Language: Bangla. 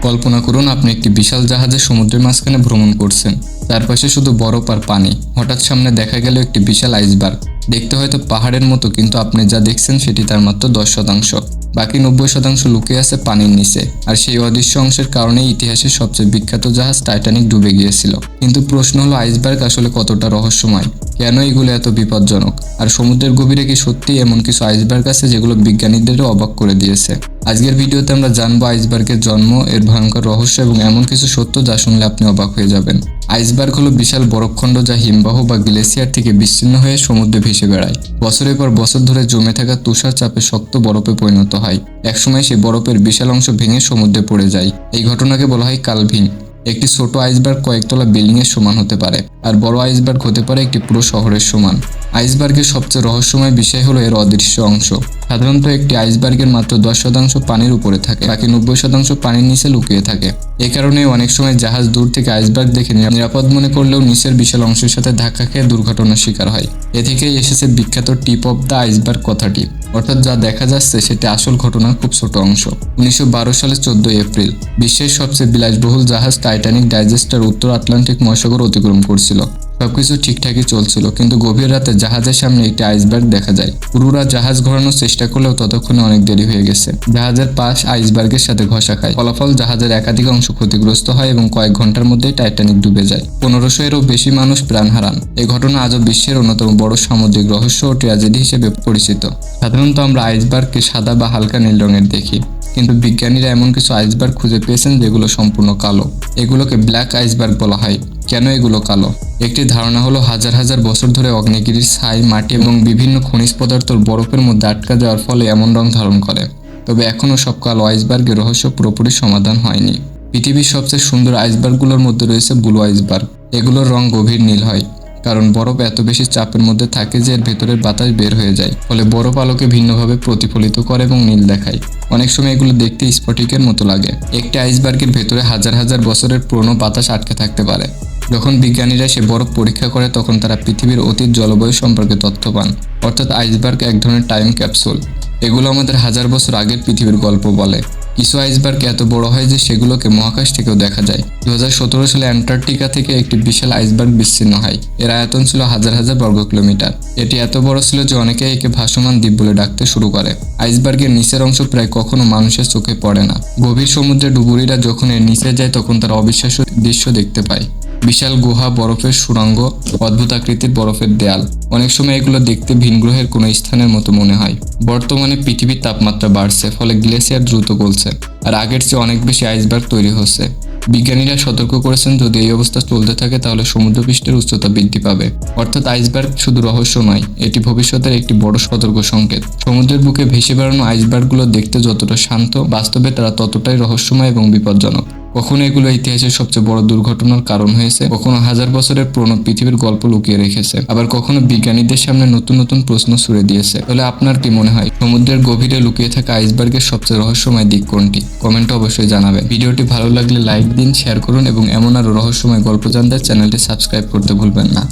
কল্পনা করুন আপনি একটি বিশাল জাহাজে সমুদ্রের মাঝখানে ভ্রমণ করছেন। চারপাশে শুধু বরফ আর পানি। হঠাৎ সামনে দেখা গেল একটি বিশাল আইসবার্গ। দেখতে হয়তো পাহাড়ের মতো, কিন্তু আপনি যা দেখছেন সেটি তার মাত্র 10%। বাকি 90% লুকিয়ে আছে পানির নিচে। আর সেই অদৃশ্য অংশের কারণেই ইতিহাসের সবচেয়ে বিখ্যাত জাহাজ টাইটানিক ডুবে গিয়েছিল। কিন্তু প্রশ্ন হলো, আইসবার্গ আসলে কতটা রহস্যময়? কেন এগুলো এত বিপজ্জনক? আর সমুদ্রের গভীরে কি সত্যিই এমন কিছু আইসবার্গ আছে যেগুলো বিজ্ঞানীদেরও অবাক করে দিয়েছে? আজকের ভিডিওতে আমরা জানবো আইসবার্গের জন্ম, এর ভয়ঙ্কর রহস্য এবং এমন কিছু সত্য যা শুনলে আপনি অবাক হয়ে যাবেন। আইসবার্গ হলো বিশাল বরফখণ্ড যা হিমবাহ বা গ্লেসিয়ার থেকে বিচ্ছিন্ন হয়ে সমুদ্রে ভেসে বেড়ায়। বছরের পর বছর ধরে জমে থাকা তুষার চাপে শক্ত বরফে পরিণত হয়। একসময় সেই বরফের বিশাল অংশ ভেঙে সমুদ্রে পড়ে যায়। এই ঘটনাকে বলা হয় কালভিং। একটি ছোট আইসবার্গ কয়েকতলা বিল্ডিংয়ের সমান হতে পারে, আর বড় আইসবার্গ হতে পারে একটি পুরো শহরের সমান। আইসবার্গের সবচেয়ে রহস্যময় বিষয় হলো এর অদৃশ্য অংশ। সাধারণত একটি আইসবার্গের মাত্র 10% পানির উপরে থাকে, বাকি 90% পানির নিচে লুকিয়ে থাকে। এ কারণে অনেক সময় জাহাজ দূর থেকে আইসবার্গ দেখে নিরাপদ মনে করলেও নিচের বিশাল অংশের সাথে ধাক্কা খেয়ে দুর্ঘটনার শিকার হয়। এ থেকেই এসেছে বিখ্যাত টিপ অফ দ্য আইসবার্গ কথাটি, অর্থাৎ যা দেখা যাচ্ছে সেটি আসল ঘটনার খুব ছোট অংশ। 1912 সালের 14 এপ্রিল বিশ্বের সবচেয়ে বিলাসবহুল জাহাজ টাইটানিক ডাইজেস্টার উত্তর আটলান্টিক মহাসাগর অতিক্রম করছিল। সবকিছু ঠিকঠাকই চলছিল, কিন্তু গভীর রাতে জাহাজের সামনে একটি আইসবার্গ দেখা যায়। ক্রুরা জাহাজ ঘোরানোর চেষ্টা করলেও ততক্ষণে অনেক দেরি হয়ে গেছে। জাহাজের পাশ আইসবার্গের সাথে ঘষা খায়। ফলাফল, জাহাজের একাধিক অংশ ক্ষতিগ্রস্ত হয় এবং কয়েক ঘন্টার মধ্যেই টাইটানিক ডুবে যায়। 1500-এরও বেশি মানুষ প্রাণ হারান। এই ঘটনা আজও বিশ্বের অন্যতম বড় সামুদ্রিক রহস্য ও ট্র্যাজেডি হিসেবে পরিচিত। সাধারণত আমরা আইসবার্গকে সাদা বা হালকা নীল রঙের দেখি, কিন্তু বিজ্ঞানীরা এমন কিছু আইসবার্গ খুঁজে পেয়েছেন যেগুলো সম্পূর্ণ কালো। এগুলোকে ব্ল্যাক আইসবার্গ বলা হয়। কেন এগুলো কালো? একটি ধারণা হলো হাজার হাজার বছর ধরে অগ্নিগিরির ছাই, মাটি এবং বিভিন্ন খনিজ পদার্থ বরফের মধ্যে আটকা যাওয়ার ফলে এমন রং ধারণ করে। তবে এখনও সব কালো আইসবার্গের রহস্য পুরোপুরি সমাধান হয়নি। পৃথিবীর সবচেয়ে সুন্দর আইসবার্গগুলোর মধ্যে রয়েছে ব্লু আইসবার্গ। এগুলোর রং গভীর নীল হয়, কারণ বরফ এত বেশি চাপের মধ্যে থাকে যে এর ভেতরের বাতাস বের হয়ে যায়, ফলে বরফ আলোকে ভিন্নভাবে প্রতিফলিত করে এবং নীল দেখায়। অনেক সময় এগুলো দেখতে স্ফটিকের মতো লাগে। একটি আইসবার্গের ভেতরে হাজার হাজার বছরের পুরনো বাতাস আটকে থাকতে পারে। যখন বিজ্ঞানীরা সে বরফ পরীক্ষা করে তখন তারা পৃথিবীর অতীত জলবায়ু সম্পর্কে তথ্য পান। অর্থাৎ আইসবার্গ এক ধরনের টাইম ক্যাপসুল। এগুলো আমাদের হাজার বছর আগের পৃথিবীর গল্প বলে। কিছু আইসবার্গ এত বড় হয় যে সেগুলোকে মহাকাশ থেকেও দেখা যায়। 2017 সালে অ্যান্টার্কটিকা থেকে একটি বিশাল আইসবার্গ বিচ্ছিন্ন হয়। এর আয়তন ছিল হাজার হাজার বর্গ কিলোমিটার। এটি এত বড় ছিল যে অনেকে একে ভাসমান দ্বীপ বলে ডাকতে শুরু করে। আইসবার্গের নিচের অংশ প্রায় কখনো মানুষের চোখে পড়ে না। গভীর সমুদ্রে ডুবুরিরা যখন এর নিচে যায় তখন তারা অবিশ্বাস্য দৃশ্য দেখতে পায়। বিশাল গুহা, বরফের সুড়ঙ্গ, অদ্ভুত আকৃতির বরফের দেয়াল। অনেক সময় এগুলো দেখতে ভিন গ্রহের কোনো স্থানের মতো মনে হয়। বর্তমানে পৃথিবীর তাপমাত্রা বাড়ছে, ফলে গ্লেসিয়ার দ্রুত গলছে, আর আগের চেয়ে অনেক বেশি আইসবার্গ তৈরি হচ্ছে। বিজ্ঞানীরা সতর্ক করেছেন, যদি এই অবস্থা চলতে থাকে তাহলে সমুদ্রপৃষ্ঠের উচ্চতা বৃদ্ধি পাবে। অর্থাৎ আইসবার্গ শুধু রহস্য নয়, এটি ভবিষ্যতের একটি বড় সতর্ক সংকেত। সমুদ্রের বুকে ভেসে বেড়ানো আইসবার্গগুলো দেখতে যতটা শান্ত, বাস্তবে তারা ততটাই রহস্যময় এবং বিপজ্জনক। কখনো এগুলো ইতিহাসের সবচেয়ে বড় দুর্ঘটনার কারণ হয়েছে, কখনো হাজার বছরের পুরনো পৃথিবীর গল্প লুকিয়ে রেখেছে, আবার কখনো বিজ্ঞানীদের সামনে নতুন নতুন প্রশ্ন ছুড়ে দিয়েছে। তাহলে আপনার কি মনে হয়, সমুদ্রের গভীরে লুকিয়ে থাকা আইসবার্গের সবচেয়ে রহস্যময় দিক কোনটি? কমেন্টে অবশ্যই জানাবেন। ভিডিওটি ভালো লাগলে লাইক দিন, শেয়ার করুন এবং এমন আরও রহস্যময় গল্প জানতে চ্যানেলটি সাবস্ক্রাইব করতে ভুলবেন না।